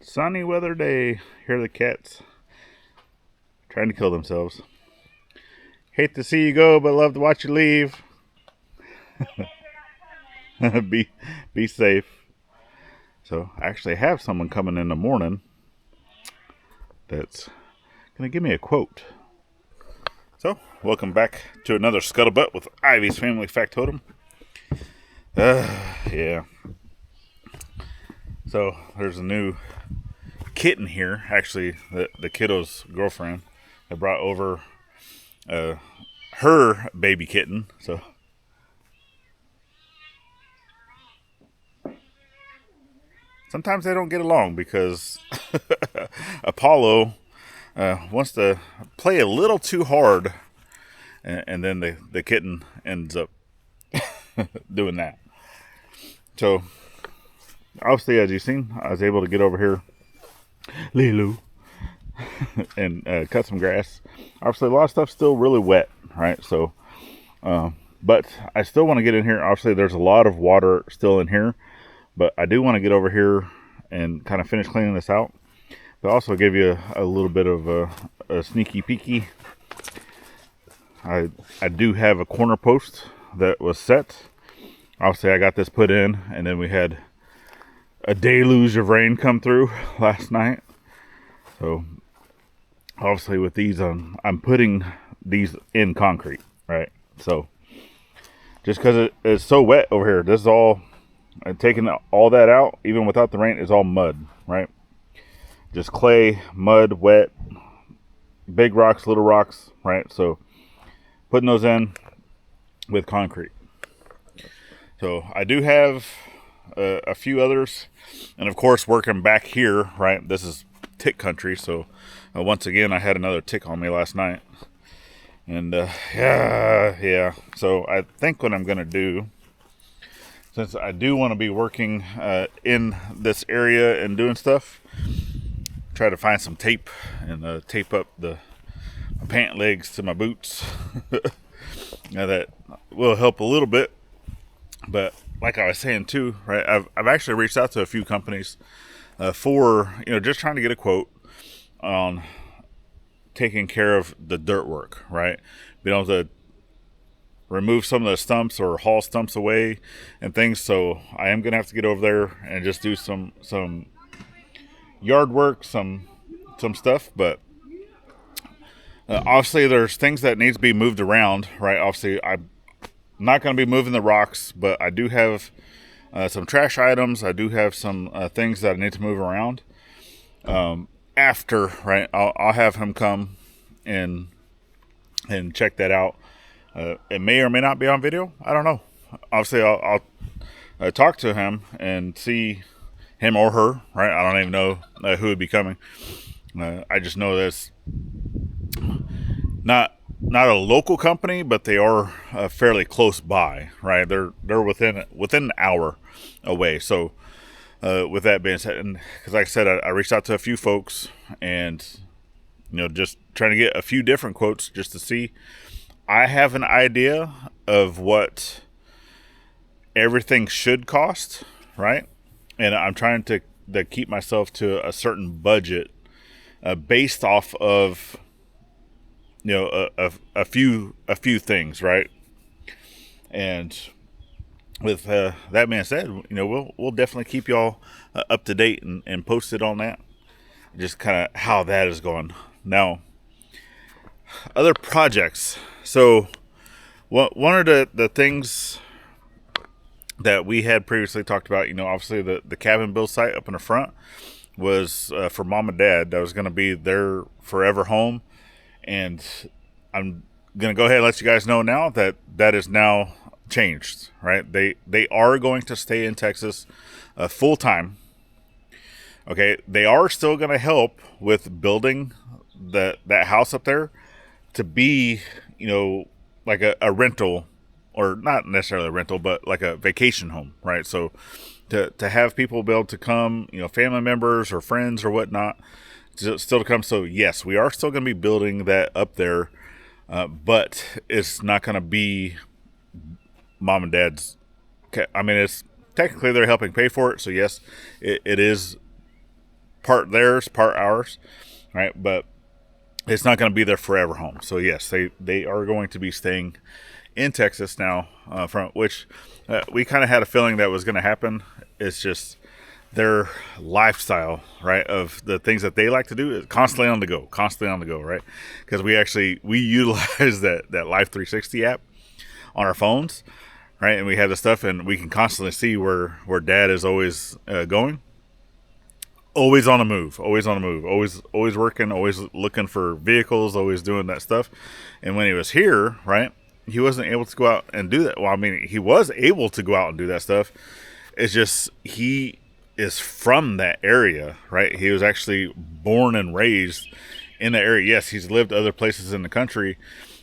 Sunny weather day. Here are the cats trying to kill themselves. Hate to see you go, but love to watch you leave. be safe. So I actually have someone coming in the morning that's gonna give me a quote. So welcome back to another Scuttlebutt with Ivy's Family Factotum. Yeah. So there's a new kitten here. Actually, the kiddo's girlfriend. I brought over her baby kitten. So sometimes they don't get along because Apollo wants to play a little too hard, and then the kitten ends up doing that. So obviously, as you've seen, I was able to get over here, Lilu, and cut some grass. Obviously, a lot of stuff's still really wet, right? So, but I still want to get in here. Obviously, there's a lot of water still in here, but I do want to get over here and kind of finish cleaning this out. But also give you a little bit of a sneaky peeky. I do have a corner post that was set. Obviously, I got this put in, and then we had a deluge of rain come through last night. So obviously with these, I'm putting these in concrete, right? So just because it's so wet over here, this is all, taking all that out, even without the rain, is all mud, right? Just clay, mud, wet, big rocks, little rocks, right? So putting those in with concrete. So I do have a few others, and of course working back here, right? This is tick country, so once again I had another tick on me last night, and yeah. So I think what I'm gonna do, since I do want to be working in this area and doing stuff, try to find some tape and tape up my pant legs to my boots. Now that will help a little bit. But like I was saying too, right, I've actually reached out to a few companies for, just trying to get a quote on taking care of the dirt work, right? Being able to remove some of the stumps or haul stumps away and things. So I am going to have to get over there and just do some yard work, some stuff. But obviously there's things that needs to be moved around, right? Obviously I'm not going to be moving the rocks, but I do have some trash items. I do have some things that I need to move around. After, right, I'll have him come and check that out. It may or may not be on video. I don't know. Obviously, I'll talk to him and see him or her, right? I don't even know who would be coming. I just know that's not a local company, but they are fairly close by, right? They're within an hour away. So with that being said, and because like I said, I reached out to a few folks, and just trying to get a few different quotes just to see. I have an idea of what everything should cost, right? And I'm trying to keep myself to a certain budget based off of a few things, right? And with that being said, we'll definitely keep y'all up to date and posted on that, just kind of how that is going. Now, other projects. So one of the things that we had previously talked about, obviously the cabin build site up in the front was for mom and dad. That was going to be their forever home. And I'm going to go ahead and let you guys know now that is now changed, right? They are going to stay in Texas full time. Okay, they are still going to help with building that house up there to be, like a rental, or not necessarily a rental, but like a vacation home, right? So to have people be able to come, family members or friends or whatnot, still to come. So yes, we are still going to be building that up there, but it's not going to be mom and dad's. I mean, it's technically they're helping pay for it. So yes, it is part theirs, part ours, right? But it's not going to be their forever home. So yes, they are going to be staying in Texas now, from which we kind of had a feeling that was going to happen. It's just their lifestyle, right, of the things that they like to do is constantly on the go, right? Because we utilize that Life 360 app on our phones, right? And we have the stuff, and we can constantly see where Dad is always going. Always on the move, always working, always looking for vehicles, always doing that stuff. And when he was here, right, he wasn't able to go out and do that. Well, I mean, he was able to go out and do that stuff. It's just he is from that area, right? He was actually born and raised in the area. Yes, he's lived other places in the country,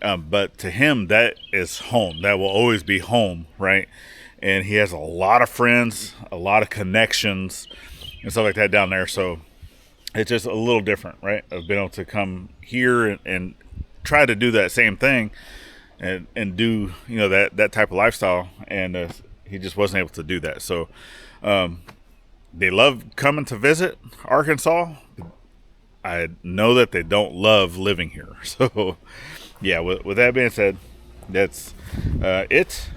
but to him, that is home. That will always be home, right? And he has a lot of friends, a lot of connections, and stuff like that down there. So it's just a little different, right? Of being able to come here and try to do that same thing and do, that type of lifestyle. And he just wasn't able to do that. So they love coming to visit Arkansas. I know that they don't love living here. So yeah, with that being said, that's it.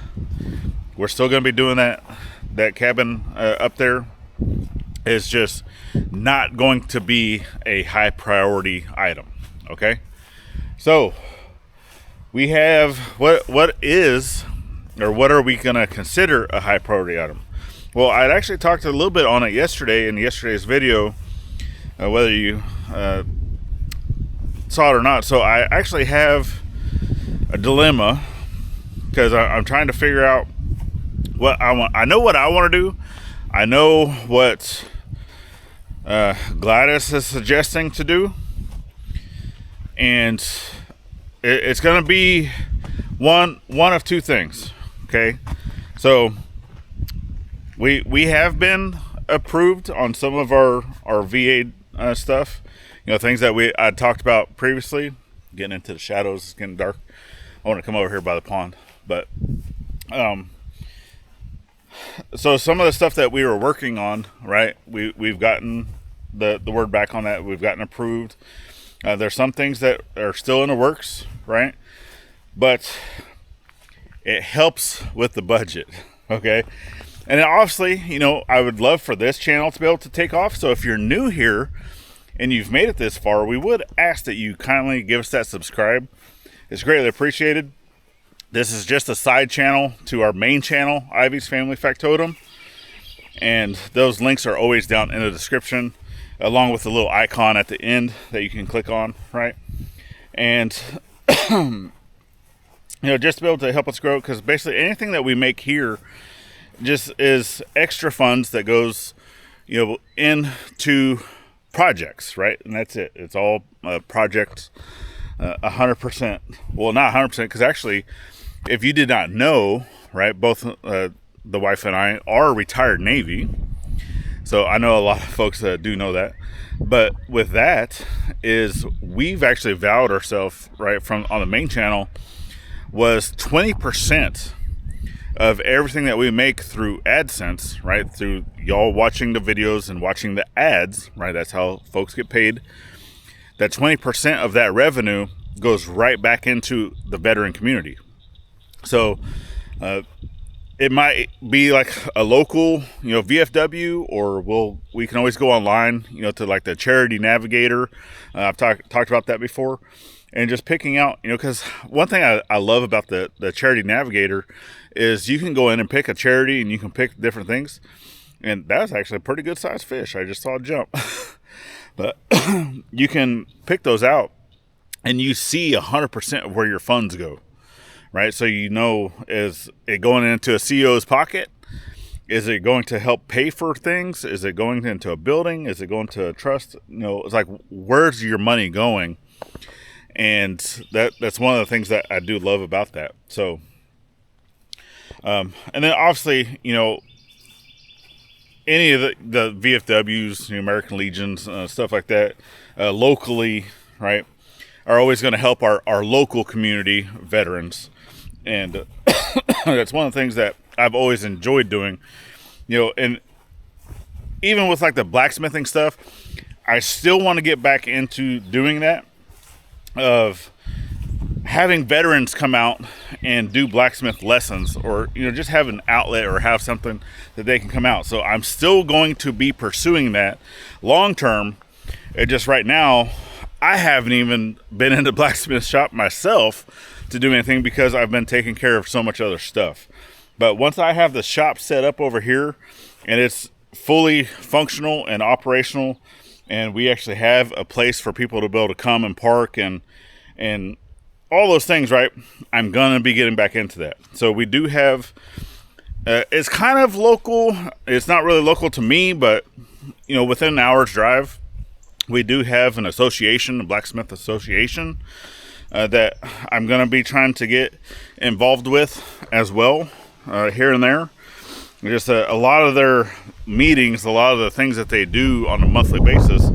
We're still going to be doing that cabin up there. It's just not going to be a high priority item. Okay, so we have what are we going to consider a high priority item? Well, I'd actually talked a little bit on it yesterday in yesterday's video, whether you saw it or not. So I actually have a dilemma because I'm trying to figure out what I want. I know what I want to do. I know what Gladys is suggesting to do, and it's going to be one of two things. Okay, so we have been approved on some of our VA stuff, things that I talked about previously. Getting into the shadows, it's getting dark. I want to come over here by the pond, but so some of the stuff that we were working on, right, we've gotten the word back on that. We've gotten approved. There's some things that are still in the works, right, but it helps with the budget. Okay, and obviously, I would love for this channel to be able to take off. So if you're new here and you've made it this far, we would ask that you kindly give us that subscribe. It's greatly appreciated. This is just a side channel to our main channel, Ivy's Family Factotum. And those links are always down in the description, along with the little icon at the end that you can click on, right? And, just to be able to help us grow, because basically anything that we make here just is extra funds that goes, into projects, right? And that's it. It's all projects, 100%. Well, not 100%, because actually, if you did not know, right, both the wife and I are retired Navy. So I know a lot of folks that do know that. But with that is we've actually vowed ourselves, right, from on the main channel was 20% of everything that we make through AdSense, right, through y'all watching the videos and watching the ads, right, that's how folks get paid. That 20% of that revenue goes right back into the veteran community. So it might be like a local, VFW, or we can always go online, to like the Charity Navigator. I've talked about that before, and just picking out, because one thing I love about the Charity Navigator is you can go in and pick a charity and you can pick different things, and that's actually a pretty good sized fish. I just saw it jump. But you can pick those out and you see 100% of where your funds go, right? So is it going into a CEO's pocket? Is it going to help pay for things? Is it going into a building? Is it going to a trust? It's like, where's your money going? And that's one of the things that I do love about that. So, and then obviously, any of the VFWs, the American Legions, stuff like that, locally, right, are always going to help our local community veterans. And that's one of the things that I've always enjoyed doing, and even with like the blacksmithing stuff, I still want to get back into doing that, of having veterans come out and do blacksmith lessons, or just have an outlet or have something that they can come out. So I'm still going to be pursuing that long term. It just right now I haven't even been in the blacksmith shop myself to do anything because I've been taking care of so much other stuff. But once I have the shop set up over here and it's fully functional and operational, and we actually have a place for people to be able to come and park and all those things, right? I'm going to be getting back into that. So we do have, it's kind of local. It's not really local to me, but, within an hour's drive, we do have an association, a blacksmith association, that I'm going to be trying to get involved with as well, here and there. Just a lot of their meetings, a lot of the things that they do on a monthly basis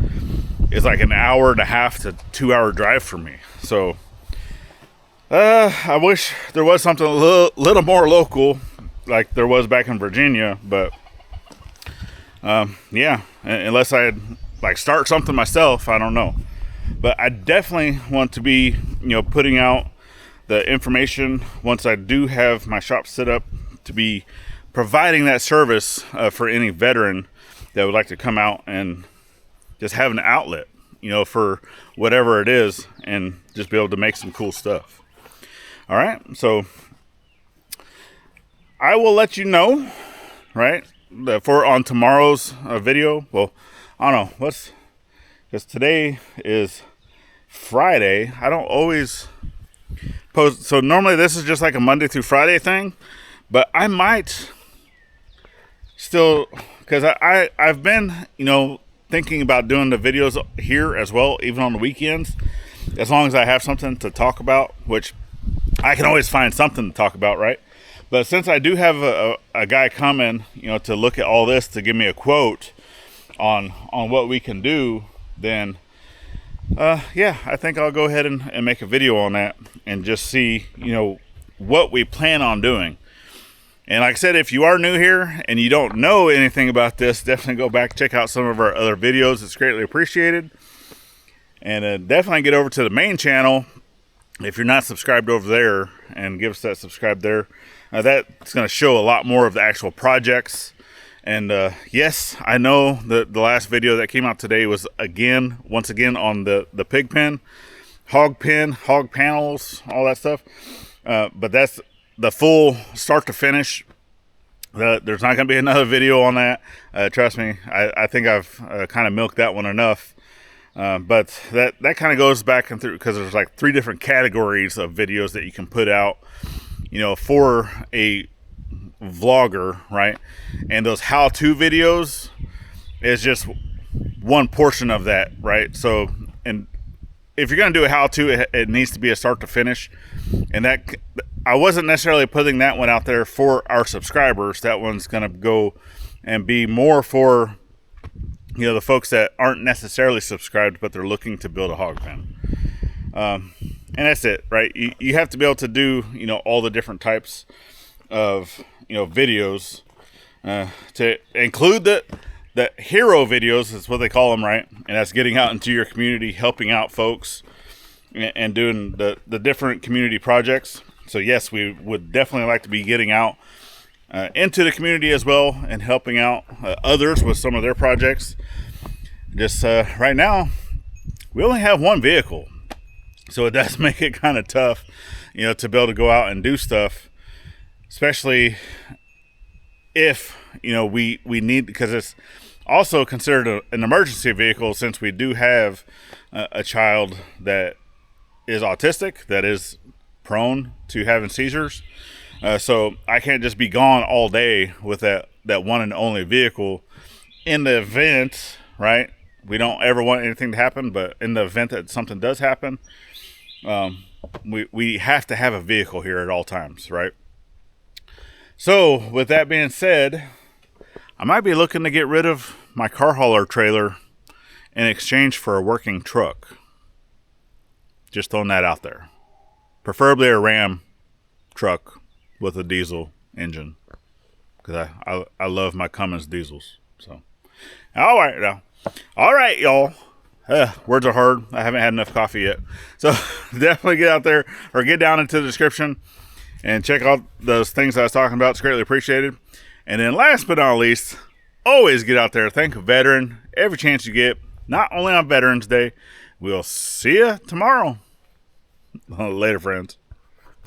is like an hour and a half to 2 hour drive for me. So, I wish there was something a little more local, like there was back in Virginia, but yeah, unless I had start something myself, I don't know. But I definitely want to be, putting out the information once I do have my shop set up, to be providing that service for any veteran that would like to come out and just have an outlet, for whatever it is, and just be able to make some cool stuff. All right, so I will let you know, right, for on tomorrow's video. Well, I don't know, because today is Friday. I don't always post, so normally this is just like a Monday through Friday thing, but I might still, because I've been, thinking about doing the videos here as well, even on the weekends, as long as I have something to talk about, which I can always find something to talk about, right? But since I do have a guy coming, to look at all this, to give me a quote on what we can do, then yeah, I think I'll go ahead and make a video on that and just see, what we plan on doing. And like I said, if you are new here and you don't know anything about this, definitely go back, check out some of our other videos. It's greatly appreciated. And definitely get over to the main channel if you're not subscribed over there, and give us that subscribe there. That's going to show a lot more of the actual projects. And yes, I know that the last video that came out today was once again on the pig pen, hog panels, all that stuff. But that's the full start to finish. There's not going to be another video on that. Trust me, I think I've kind of milked that one enough. But that kind of goes back and through, because there's like 3 different categories of videos that you can put out, for a vlogger, right? And those how-to videos is just one portion of that, right? So, and if you're going to do a how-to, it needs to be a start to finish. And that, I wasn't necessarily putting that one out there for our subscribers. That one's going to go and be more for, the folks that aren't necessarily subscribed, but they're looking to build a hog pen. And that's it, right? You have to be able to do, all the different types of, videos, to include the hero videos is what they call them, right? And that's getting out into your community, helping out folks, and doing the different community projects. So yes, we would definitely like to be getting out into the community as well, and helping out others with some of their projects. Just right now, we only have one vehicle, so it does make it kind of tough, to be able to go out and do stuff, especially if we need, because it's also considered an emergency vehicle, since we do have a child that is autistic, that is prone to having seizures. So I can't just be gone all day with that one and only vehicle. In the event, right, we don't ever want anything to happen, but in the event that something does happen, we have to have a vehicle here at all times, right? So with that being said, I might be looking to get rid of my car hauler trailer in exchange for a working truck. Just throwing that out there. Preferably a Ram truck with a diesel engine, because I love my Cummins diesels. So All right, now. All right, y'all. Words are hard. I haven't had enough coffee yet. So definitely get out there or get down into the description and check out those things I was talking about. It's greatly appreciated. And then last but not least, always get out there. Thank a veteran every chance you get, not only on Veterans Day. We'll see you tomorrow. Later, friends.